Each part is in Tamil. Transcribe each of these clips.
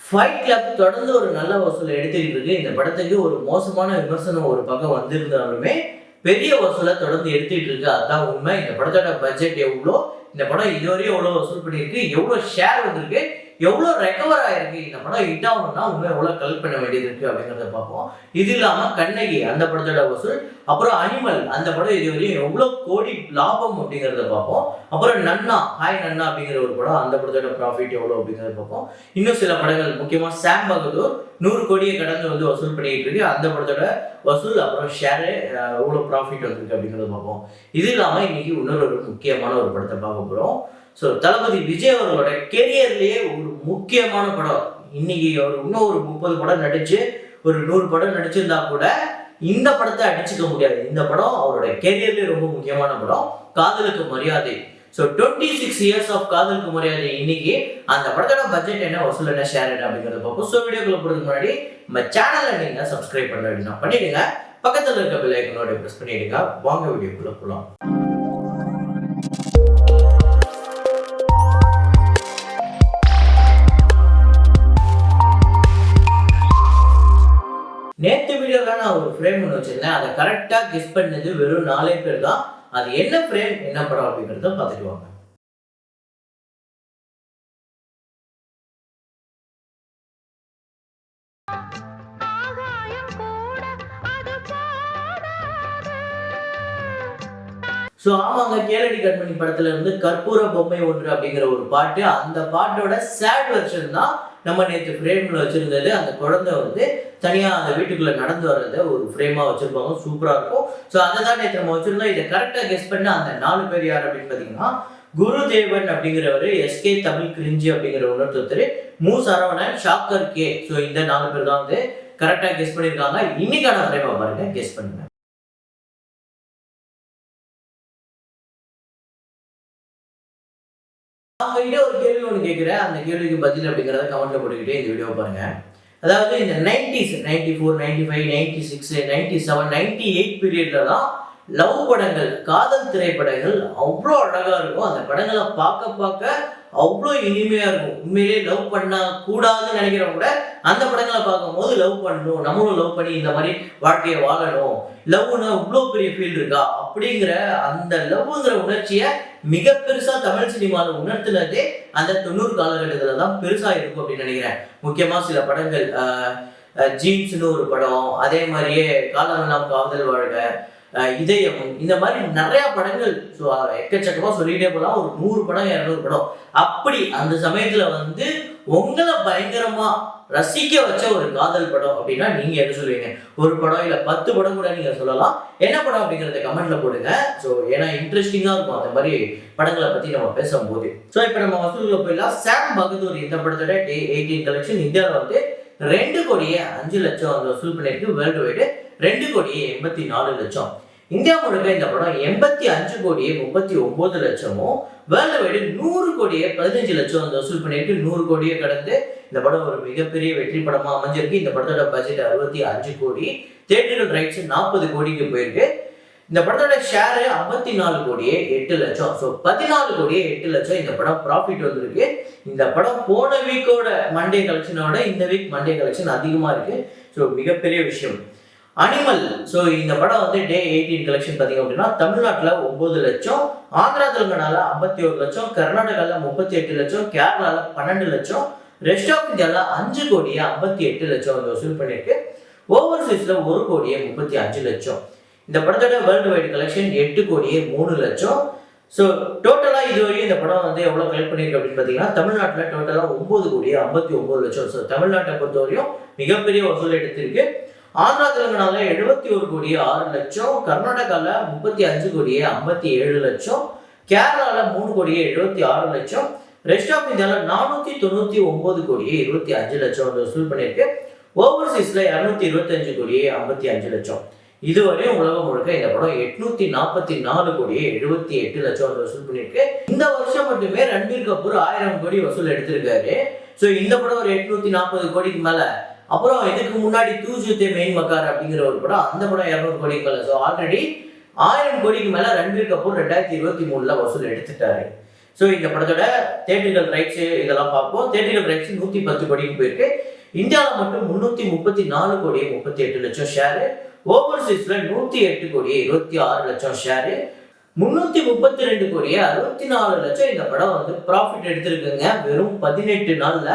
ஃபைட் கிளப் தொடர்ந்து ஒரு நல்ல வசூலை எடுத்துக்கிட்டு இருக்கு. இந்த படத்துக்கு ஒரு மோசமான விமர்சனம் ஒரு பக்கம் வந்திருந்தாலுமே பெரிய வசூலை தொடர்ந்து எடுத்துக்கிட்டு இருக்கு. அதுதான் உண்மை. இந்த படத்தோட பட்ஜெட் எவ்வளோ, இந்த படம் இதுவரையும் எவ்வளோ வசூல் பண்ணியிருக்கு, எவ்வளோ ஷேர் வந்திருக்கு, எவ்வளோ ரெக்கவர் ஆயிருக்கு, இந்த படம் ஹிட் ஆகணும்னா உண்மை எவ்வளோ கலெக்ட் பண்ண வேண்டியது இருக்கு அப்படிங்கிறத பார்ப்போம். இது இல்லாமல் கண்ணகி அந்த படத்தோட வசூல், அப்புறம் அனிமல் அந்த படம் இதுவரையும் எவ்வளோ கோடி லாபம் அப்படிங்கிறத பார்ப்போம். அப்புறம் நன்னா ஹாய் நன்னா அப்படிங்கிற ஒரு படம், அந்த படத்தோட ப்ராஃபிட் எவ்வளோ அப்படிங்கிறத பார்ப்போம். இன்னும் சில படங்கள் முக்கியமாக சாம் பகதூர் 100 கோடியை கடந்து வந்து வசூல் பண்ணிட்டு இருக்கு. அந்த படத்தோட வசூல் அப்புறம் ஷேரு எவ்வளோ ப்ராஃபிட் வந்திருக்கு அப்படிங்கிறத பார்ப்போம். இது இல்லாமல் இன்னைக்கு இன்னொரு முக்கியமான ஒரு படத்தை பார்க்க போகிறோம். ஸோ தளபதி விஜய் அவர்களோட கெரியர்லேயே ஒரு முக்கியமான படம். இன்னைக்கு அவர் இன்னும் ஒரு 30 படம் நடிச்சு ஒரு 100 படம் நடிச்சிருந்தா கூட இந்த படத்தை அடிச்சுக்க முடியாது. இந்த படம் அவரோட கெரியர்லேயே ரொம்ப முக்கியமான படம், காதலுக்கு மரியாதை. ஸோ 26 இயர்ஸ் ஆஃப் காதலுக்கு மரியாதை. இன்னைக்கு அந்த படத்தோட பட்ஜெட் என்ன, வசூல் என்ன, ஷேர் என்ன அப்படிங்கிறத பார்ப்போம். ஸோ வீடியோக்குள்ள போகிறதுக்கு முன்னாடி நம்ம சேனலை நீங்கள் சப்ஸ்கிரைப் பண்ண வேண்டியது பண்ணிடுங்க, பக்கத்தில் இருக்க பெல் ஐக்கனோட ப்ரெஸ் பண்ணிடுங்க. வாங்க வீடியோக்குள்ள போகலாம். நேற்று வீடியோவில் நான் ஒரு ஃப்ரேம் ஒன்று வச்சிருந்தேன். அதை கரெக்டாக கெஸ் பண்ணது வெறும் 4 பேர் தான். அது என்ன ஃப்ரேம், என்ன படம் அப்படிங்கிறத பார்த்துட்டு வாங்க. ஸோ ஆமாங்க, கேளடி கண்மணி படத்துல இருந்து கற்பூர பொம்மை ஒன்று அப்படிங்கிற ஒரு பாட்டு, அந்த பாட்டோட சேட் வெர்ஷன் தான் நம்ம நேற்று ஃப்ரேம்ல வச்சிருந்தது. அந்த குழந்தை வந்து தனியா அந்த வீட்டுக்குள்ள நடந்து வர்றத ஒரு ஃப்ரேமா வச்சிருப்பாங்க, சூப்பரா இருக்கும். ஸோ அதை தான் நேற்று நம்ம வச்சிருந்தோம். இதை கரெக்டா கெஸ் பண்ண அந்த 4 பேர் யார் அப்படின்னு பாத்தீங்கன்னா, குருதேவன் அப்படிங்கிறவரு, எஸ்கே தமிழ் கிரிஞ்சி அப்படிங்கிற இன்னொருத்தர், மு சரவணன், ஷாக்கர் கே. ஸோ இந்த 4 பேர் தான் வந்து கரெக்டா கெஸ் பண்ணியிருக்காங்க. இன்னைக்கான ஃப்ரேமா பாருங்க, கெஸ் பண்ணுங்க. அவங்ககிட்ட ஒரு கேள்வி ஒன்று கேட்குறேன், அந்த கேள்விக்கு பதில் அப்படிங்கிறத கமெண்ட்ல போட்டுக்கிட்டே இந்த வீடியோ பாருங்க. அதாவது இந்த 90s 94, 95, 96, 97, 98 பீரியட்ல தான் லவ் படங்கள், காதல் திரைப்படங்கள் அவ்வளோ அழகா இருக்கும். அந்த படங்களை பார்க்க அவ்வளோ இனிமையா இருக்கும். உண்மையிலேயே லவ் பண்ண கூடாதுன்னு நினைக்கிறவங்க கூட அந்த படங்களை பார்க்கும்போது லவ் பண்ணணும், நம்மளும் லவ் பண்ணி இந்த மாதிரி வாழ்க்கையை வாழணும், லவ்னு இவ்வளோ பெரிய ஃபீல் இருக்கா அப்படிங்கிற அந்த லவ்ங்கிற உணர்ச்சியை மிக பெருசா தமிழ் சினிமாவில் உணர்த்தினதே அந்த 90 காலகட்டத்தில் தான் பெருசா இருக்கும் அப்படின்னு நினைக்கிறேன். முக்கியமா சில படங்கள், ஜீன்ஸ்னு ஒரு படம், அதே மாதிரியே காலமெல்லாம் காதல் வாழ்க, இதயம், இந்த மாதிரி நிறைய படங்கள் எக்கச்சக்கமா சொல்லிட்டே போகலாம். ஒரு 100 படம் 200 படம் அப்படி அந்த சமயத்துல வந்து உங்களை பயங்கரமா ரசிக்க வச்ச ஒரு காதல் படம் அப்படின்னா நீங்க என்ன சொல்லுவீங்க? ஒரு படம் இல்ல 10 படம் கூட நீங்க சொல்லலாம். என்ன படம் அப்படிங்கறத கமெண்ட்ல போடுங்க. ஸோ ஏன்னா இன்ட்ரெஸ்டிங்கா இருக்கும் அந்த மாதிரி படங்களை பத்தி நம்ம பேசும்போது. ஸோ இப்போ நம்ம வசூலுக்கு போயிடலாம். சாம் பகதூர் இந்த படத்தோட Day 18 கலெக்ஷன் இந்தியாவில் வந்து 2 கோடியே 5 லட்சம் வந்து வசூல் பண்ணியிருக்கு. வேர்ல்டு வைடு 2 கோடியே 84 லட்சம். இந்தியா முழுக்க இந்த படம் 85 கோடியே 39 லட்சமும், வேர்ல்டு வைடு 100 கோடியே 15 லட்சம் வந்து வசூல் பண்ணியிருக்கு. 100 கோடியை கடந்து இந்த படம் ஒரு மிகப்பெரிய வெற்றி படமா அமைஞ்சிருக்கு. இந்த படத்தோட பட்ஜெட் 65 கோடி, தியேட்டர்கள் ரைட்ஸ் 40 கோடிக்கு போயிருக்கு. இந்த படத்தோட ஷேரு 54 கோடியே 8 லட்சம். ஸோ 14 கோடியே 8 லட்சம் இந்த படம் ப்ராஃபிட் வந்திருக்கு. இந்த படம் போன வீக்கோட மண்டே கலெக்ஷனோட இந்த வீக் மண்டே கலெக்ஷன் அதிகமா இருக்கு. ஸோ மிகப்பெரிய விஷயம். அனிமல், ஸோ இந்த படம் வந்து Day 18 கலெக்ஷன் பார்த்தீங்க அப்படின்னா தமிழ்நாட்டில் 9 லட்சம், ஆந்திரா தெலுங்கானால 51 லட்சம், கர்நாடகாவில் 38 லட்சம், கேரளாவில் 12 லட்சம், ரெஸ்ட் ஆஃப் இந்தியாவில் 5 கோடியே 58 லட்சம் வந்து வசூல் பண்ணியிருக்கு. ஓவர்சீஸ்ல 1 கோடியே 35 லட்சம். இந்த படத்தோட வேர்ல்டு வைடு கலெக்ஷன் 8 கோடியே 3 லட்சம். ஸோ டோட்டலாக இதுவரையும் இந்த படம் வந்து எவ்வளோ கலெக்ட் பண்ணியிருக்கு அப்படின்னு பார்த்தீங்கன்னா தமிழ்நாட்டில் டோட்டலாக 9 கோடியே 59 லட்சம். ஸோ தமிழ்நாட்டை பொறுத்தவரையும் மிகப்பெரிய வசூல் எடுத்திருக்கு. ஆந்திரா தெலுங்கானால 71 கோடியே 6 லட்சம், கர்நாடகாவில் 35 கோடியே 57 லட்சம், கேரளாவில் 3 கோடியே 76 லட்சம், ரெஸ்ட் ஆஃப் இந்தியாவில் 499 கோடியே 25 லட்சம் வந்து வசூல் பண்ணியிருக்கு. ஓவர்சீஸ்ல 225 கோடியே 55 லட்சம். இதுவரையும் உலகம் முழுக்க இந்த படம் 844 கோடியே 78 லட்சம் வந்து வசூல் பண்ணியிருக்கு. இந்த வருஷம் மட்டுமே ரன்பீர் கபூர் 1000 கோடி வசூல் எடுத்திருக்காரு. ஸோ இந்த படம் ஒரு 840 கோடிக்கு மேல. அப்புறம் இதுக்கு முன்னாடி தூஜுத்தே மெயின் மக்கார் அப்படிங்கிற ஒரு படம், அந்த படம் 200 கோடிக்கு மேல. ஸோ ஆல்ரெடி 1000 கோடிக்கு மேல ரன்பீர் கபூர் 2023 வசூல் எடுத்துட்டாரு. ஸோ இந்த படத்தோட தேட்டர்கள் ரைட்ஸ் இதெல்லாம் பார்ப்போம். தேட்டர்கள் ரைட்ஸ் 110 கோடிக்கு போயிருக்கு. இந்தியாவில் மட்டும் 334 கோடி 38 லட்சம் ஷேரு, ஓவர்சீஸ்ல 108 கோடி 26 லட்சம் ஷேரு, 332 கோடி 64 லட்சம் இந்த படம் வந்து ப்ராஃபிட் எடுத்திருக்குங்க. வெறும் 18 நாள்ல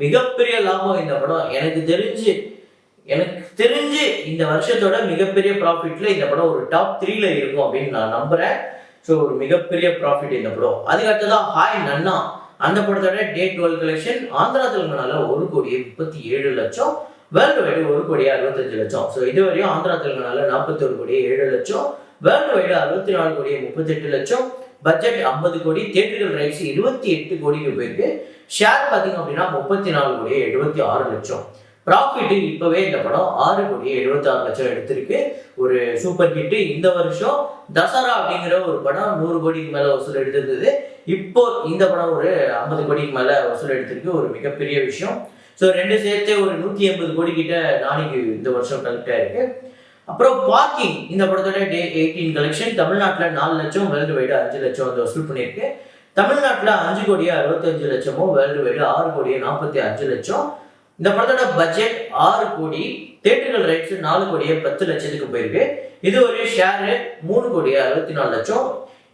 மிகப்பெரிய லாபம் இந்த படம். எனக்கு தெரிஞ்சு இந்த வருஷத்தோட மிகப்பெரிய ப்ராஃபிட்ல இந்த படம் ஒரு டாப் 3ல இருக்கும் அப்படின்னு நான் நம்புறேன். ஸோ ஒரு மிகப்பெரிய ப்ராஃபிட் இந்த படம். அதுக்கடுத்ததான் ஹாய் நன்னா, அந்த படத்தோட டே 12 கலெக்ஷன் ஆந்திரா தெலுங்கானால 1 கோடி 37 லட்சம், வேர்ல்டு வைடு 1 கோடி 65 லட்சம். ஸோ இதுவரையும் ஆந்திரா தெலுங்கானால 41 கோடி 7 லட்சம், வேர்ல்டு வைடு 64 கோடி 38 லட்சம், பட்ஜெட் 50 கோடி, தியேட்டர்கள் ரைட்ஸ் 28 கோடிக்கு போயிருக்கு. ஷேர் பார்த்தீங்க அப்படின்னா 34 கோடி 76 லட்சம். ப்ராஃபிட் இப்பவே இந்த படம் 6 கோடி 76 லட்சம் எடுத்திருக்கு. ஒரு சூப்பர் ஹிட். இந்த வருஷம் தசரா அப்படிங்கிற ஒரு படம் 100 கோடிக்கு மேல வசூல் எடுத்திருந்தது. இப்போ இந்த படம் ஒரு 50 கோடிக்கு மேல வசூல் எடுத்திருக்கு. ஒரு மிகப்பெரிய விஷயம். ஸோ ரெண்டு சேர்த்து ஒரு 180 கோடி கிட்ட நாளைக்கு இந்த வருஷம் கலெக்ட் ஆயிருக்கு. அப்புறம் பார்க்கிங், இந்த படத்தோட டே 18 கலெக்ஷன் தமிழ்நாட்டில் 4 லட்சம், வேர்ல்டு வைடு 5 லட்சம் வந்து வசூல் பண்ணியிருக்கு. தமிழ்நாட்டில் 5 கோடி 65 லட்சமும், வேர்ல்டு வைடு 6 கோடி 45 லட்சம். இந்த படத்தோட பட்ஜெட் 6 கோடி, தியேட்டர்கள் ரைட்ஸ் 4 கோடி 10 லட்சத்துக்கு போயிருக்கு. இது ஒரு ஷேரு 3 கோடி 64 லட்சம்.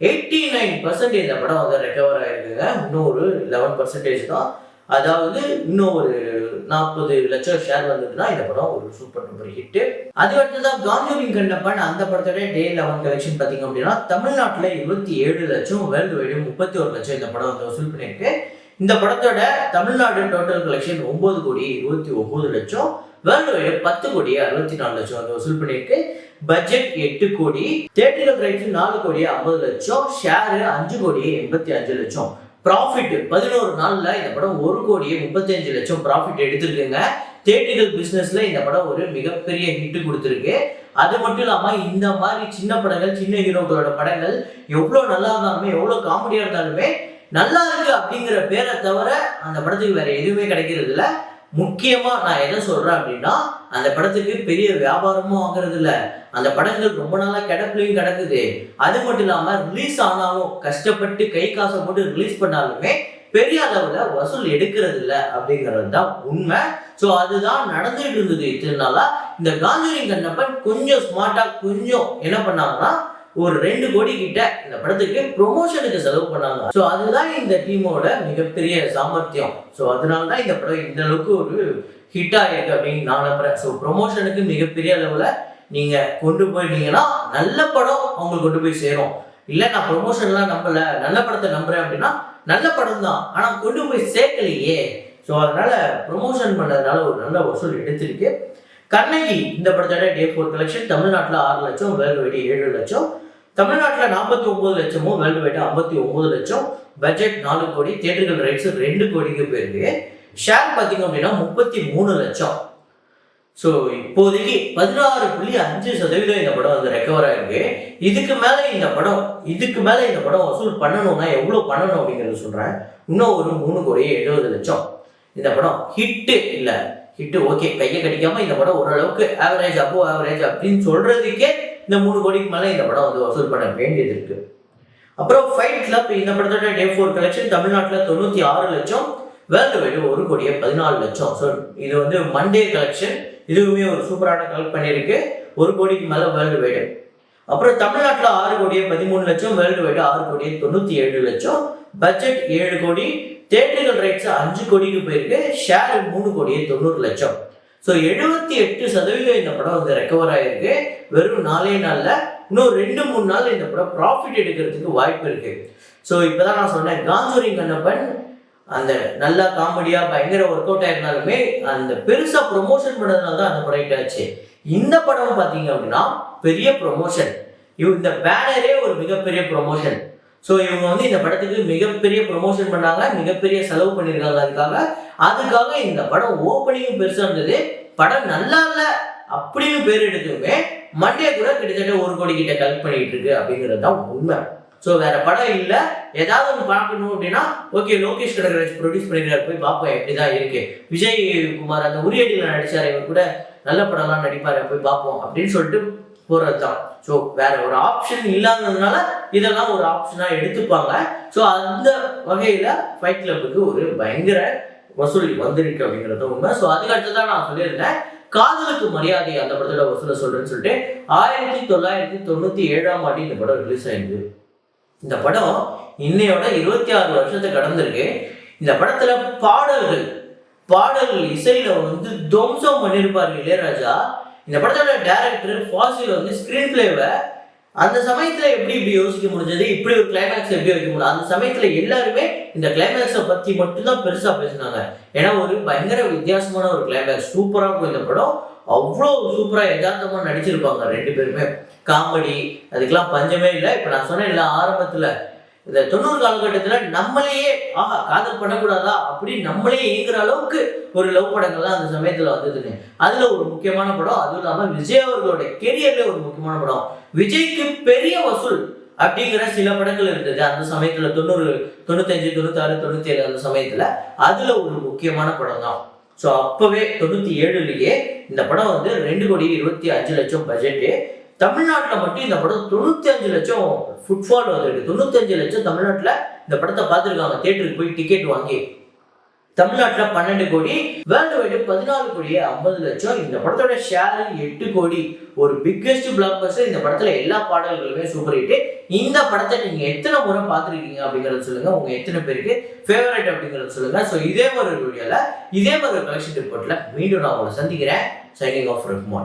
89% இந்த படம் வந்து ரெக்கவர் ஆயிருக்குங்க. இன்னும் ஒரு 11% தான். அதாவது இன்னும் ஒரு 40 லட்சம் ஷேர் வந்ததுன்னா இந்த படம் ஒரு சூப்பர் டூப்பர் ஹிட். அதுக்கடுத்ததான் காஞ்சூரிங் கண்ணப்பன், அந்த படத்தோட டே 11 கலெக்ஷன் பார்த்தீங்க அப்படின்னா தமிழ்நாட்டில் 27 லட்சம், வேர்ல்டு வைடு 31 லட்சம் இந்த படம் வந்து வசூல் பண்ணியிருக்கு. இந்த படத்தோட தமிழ்நாடு டோட்டல் கலெக்ஷன் 9 கோடி 29 லட்சம், வேர்ல்டு வைடு 10 கோடி 64 லட்சம் வந்து வசூல் பண்ணியிருக்கு. பட்ஜெட் 8 கோடி, தியேட்டர்கள் ரைட்ஸ் 4 கோடி 50 லட்சம், ஷேரு 5 கோடி 85 லட்சம். ப்ராஃபிட் 11 நாள்ல இந்த படம் 1 கோடி 35 லட்சம் ப்ராஃபிட் எடுத்திருக்குங்க. தியேட்டர்கள் பிசினஸ்ல இந்த படம் ஒரு மிகப்பெரிய ஹிட் கொடுத்துருக்கு. அது மட்டும் இல்லாம இந்த மாதிரி சின்ன படங்கள், சின்ன ஹீரோக்களோட படங்கள் எவ்வளவு நல்லா இருந்தாலுமே, எவ்வளவு காமெடியா இருந்தாலுமே நல்லா இருக்கு அப்படிங்கிற பேரை தவிர அந்த படத்துக்கு வேற எதுவுமே கிடைக்கிறது இல்லை. முக்கியமா நான் எதை சொல்றேன் அப்படின்னா, அந்த படத்துக்கு பெரிய வியாபாரமும் ஆகிறது இல்லை. அந்த படங்கள் ரொம்ப நாளா கிடப்புலையும் கிடக்குது. அது மட்டும் இல்லாம ரிலீஸ் ஆனாலும் கஷ்டப்பட்டு கை காசை போட்டு ரிலீஸ் பண்ணாலுமே பெரிய அளவுல வசூல் எடுக்கிறது இல்லை அப்படிங்கிறது தான் உண்மை. ஸோ அதுதான் நடந்துட்டு இருந்தது இத்தனை நாளா. இந்த காஞ்சூரிங் கண்ணப்பன் கொஞ்சம் ஸ்மார்ட்டா கொஞ்சம் என்ன பண்ணாங்கன்னா, ஒரு 2 கோடி கிட்ட இந்த படத்துக்கு ப்ரொமோஷனுக்கு செலவு பண்ணாங்க. ஸோ அதுதான் இந்த டீமோட மிகப்பெரிய சாமர்த்தியம். ஸோ அதனால தான் இந்த படம் இந்த அளவுக்கு ஒரு ஹிட் ஆயிருக்கு அப்படின்னு நான் நம்புறேன். ஸோ ப்ரொமோஷனுக்கு மிகப்பெரிய அளவுல நீங்க கொண்டு போயிட்டீங்கன்னா நல்ல படம் அவங்களுக்கு கொண்டு போய் சேரும். இல்லை நான் ப்ரொமோஷன்லாம் நம்பல, நல்ல படத்தை நம்புறேன் அப்படின்னா நல்ல படம் தான், ஆனா கொண்டு போய் சேர்க்கலையே. ஸோ அதனால ப்ரொமோஷன் பண்ணதுனால ஒரு நல்ல வசூல் எடுத்திருக்கு. கண்ணகி, இந்த படத்தோட டே 4 கலெக்ஷன் தமிழ்நாட்டில் 6 லட்சம், வேர்ல்டு வைடு 7 லட்சம், தமிழ்நாட்டில் 49 லட்சமும், வேர்ல்டு வைடு 59 லட்சம், பட்ஜெட் 4 கோடி, தியேட்டர்கள் ரைட்ஸ் 2 கோடிக்கு போயிருக்கு. ஷேர் பார்த்தீங்க அப்படின்னா 33 லட்சம். ஸோ இப்போதைக்கு 16.5% இந்த படம் வந்து ரெக்கவர் ஆயிருக்கு. இதுக்கு மேலே இந்த படம் வசூல் பண்ணணும்னா எவ்வளோ பண்ணணும் அப்படிங்கிறது சொல்கிறேன். இன்னும் ஒரு 3 கோடி 70 லட்சம். இந்த படம் ஹிட்டு இல்லை, ஹிட்டு ஓகே, கையை கடிக்காம இந்த படம் ஓரளவுக்கு ஆவரேஜ் அப்போ ஆவரேஜ் அப்படின்னு சொல்றதுக்கே இந்த 3 கோடிக்கு மேலே இந்த படம் வந்து வசூல் பண்ண வேண்டியது இருக்கு. அப்புறம் ஃபைட் கிளப், இந்த படத்தோட டே 4 கலெக்ஷன் தமிழ்நாட்டில் 96 லட்சம், வேர்ல்டு வைடு 1 கோடி 14 லட்சம். ஸோ இது வந்து மண்டே கலெக்ஷன், இதுவுமே ஒரு சூப்பரான கலெக்ட் பண்ணியிருக்கு. 1 கோடிக்கு மேலே வேர்ல்டு வைடு. அப்புறம் தமிழ்நாட்டில் 6 கோடி 13 லட்சம், வேர்ல்டு வைடு 6 கோடி 97 லட்சம், பட்ஜெட் 7 கோடி, தியேட்டர்கள் ரைட்ஸ் 5 கோடிக்கு போயிருக்கு. ஷேர் 3 கோடி 90 லட்சம். ஸோ 78% இந்த படம் வந்து ரெக்கவர் ஆயிருக்கு வெறும் 4 நாள்ல. இன்னும் 2-3 நாள் இந்த படம் ப்ராஃபிட் எடுக்கிறதுக்கு வாய்ப்பு இருக்கு. ஸோ இப்போதான் நான் சொன்னேன், காஞ்சூரிங் கண்ணப்பன் அந்த நல்லா காமெடியா பயங்கர ஒர்க் அவுட் ஆயிருந்தாலுமே அந்த பெருசா ப்ரொமோஷன் பண்ணதுனால தான் அந்த படம் ஹிட் ஆச்சு. இந்த படம் பார்த்தீங்க அப்படின்னா பெரிய ப்ரொமோஷன். இந்த பேனரே ஒரு மிகப்பெரிய ப்ரொமோஷன். ஸோ இவங்க வந்து இந்த படத்துக்கு மிகப்பெரிய ப்ரொமோஷன் பண்ணாங்க, மிகப்பெரிய செலவு பண்ணியிருக்காங்க. அதுக்காக இந்த படம் ஓப்பனிங்கும் பெருசாக இருந்தது. படம் நல்லா இல்லை அப்படின்னு பேர் எடுத்துமே மண்டே கூட கிட்டத்தட்ட 1 கோடி கிட்ட கலெக்ட் பண்ணிட்டு இருக்கு அப்படிங்கிறது தான் உண்மை. ஸோ வேற படம் இல்லை, ஏதாவது ஒன்று பார்க்கணும் அப்படின்னா ஓகே, லோகேஷ் கனகராஜ் ப்ரொடியூஸ் பண்ணிக்கிறார், போய் பார்ப்போம் எப்படி தான் இருக்கு. விஜய் குமார் அந்த உரியடியில் நடிச்சார், இவர் கூட நல்ல படம்லாம் நடிப்பார், போய் பார்ப்போம் அப்படின்னு சொல்லிட்டு போறது தான். ஸோ வேற ஒரு ஆப்ஷன் இல்லாததுனால இதெல்லாம் ஒரு ஆப்ஷனா எடுத்துப்பாங்க. ஸோ அந்த வகையில ஃபைட் கிளப்புக்கு ஒரு பயங்கர வசூல் வந்திருக்கு அப்படிங்கிறது உண்மை. ஸோ அதுக்கு அடுத்ததான் நான் சொல்லியிருந்தேன் காதலுக்கு மரியாதை அந்த படத்தோட வசூலை சொல்றேன்னு சொல்லிட்டு 1997ஆம் ஆண்டு இந்த படம் ரிலீஸ் ஆயிருக்கு. இந்த படம் இன்னையோட 26 வருஷத்தை கடந்திருக்கு. இந்த படத்துல பாடல்கள் இசையில வந்து துவம்சம் பண்ணியிருப்பாரு இளையராஜா. இந்த படத்தோட டைரக்டர் ஃபாசில் வந்து ஸ்கிரீன் பிளேவை அந்த சமயத்துல எப்படி இப்படி யோசிக்க முடிஞ்சது, இப்படி ஒரு கிளைமேக்ஸ் எப்படி வைக்க முடியும், அந்த சமயத்துல எல்லாருமே இந்த கிளைமேக்ஸை பத்தி மட்டும்தான் பெருசா பேசினாங்க. ஏன்னா ஒரு பயங்கர வித்தியாசமான ஒரு கிளைமேக்ஸ், சூப்பரா இருக்கும் இந்த படம். அவ்வளோ சூப்பரா யதார்த்தமா நடிச்சிருப்பாங்க 2 பேருமே. காமெடி அதுக்கெல்லாம் பஞ்சமே இல்லை. இப்ப நான் சொன்னேன் இல்லை ஆரம்பத்துல இந்த 90 காலகட்டத்துல நம்மளையே காதல் பண்ணக்கூடாதா அப்படி நம்மளே ஏங்குற அளவுக்கு ஒரு லவ் படங்கள்லாம் அந்த சமயத்துல வந்ததுன்னு. அதுல ஒரு முக்கியமான படம், அதுவும் இல்லாம விஜய் அவர்களோட கெரியர்ல ஒரு முக்கியமான படம். விஜய்க்கு பெரிய வசூல் அப்படிங்கிற சில படங்கள் இருந்தது அந்த சமயத்துல 90, 95, 96, 97 அந்த சமயத்துல. அதுல ஒரு முக்கியமான படம் தான். ஸோ அப்பவே 97லயே இந்த படம் வந்து 2,25,00,000 பட்ஜெட்டு. தமிழ்நாட்டில் மட்டும் இந்த படம் 95 லட்சம் ஃபுட்ஃபால் வந்திருக்கு. 95 லட்சம் தமிழ்நாட்டில் இந்த படத்தை பார்த்துருக்காங்க தியேட்டருக்கு போய் டிக்கெட் வாங்கி. தமிழ்நாட்டில் 12 கோடி, வேர்ல்டு வைடு 14,50,00,000. இந்த படத்தோட ஷேர் 8 கோடி. ஒரு பிக்கெஸ்ட் பிளாக் பஸ்டர். இந்த படத்துல எல்லா பாடல்களுமே சூப்பர் ஹிட். இந்த படத்தை நீங்க எத்தனை முறை பார்த்துருக்கீங்க அப்படிங்கறத சொல்லுங்க. உங்க எத்தனை பேருக்கு ஃபேவரட் அப்படிங்கறத சொல்லுங்க. ஸோ இதே மாதிரி வீடியோல இதே மாதிரி கலெக்ஷன் ரிப்போர்ட்ல மீண்டும் நான் உங்களை சந்திக்கிறேன். Signing off Rahman.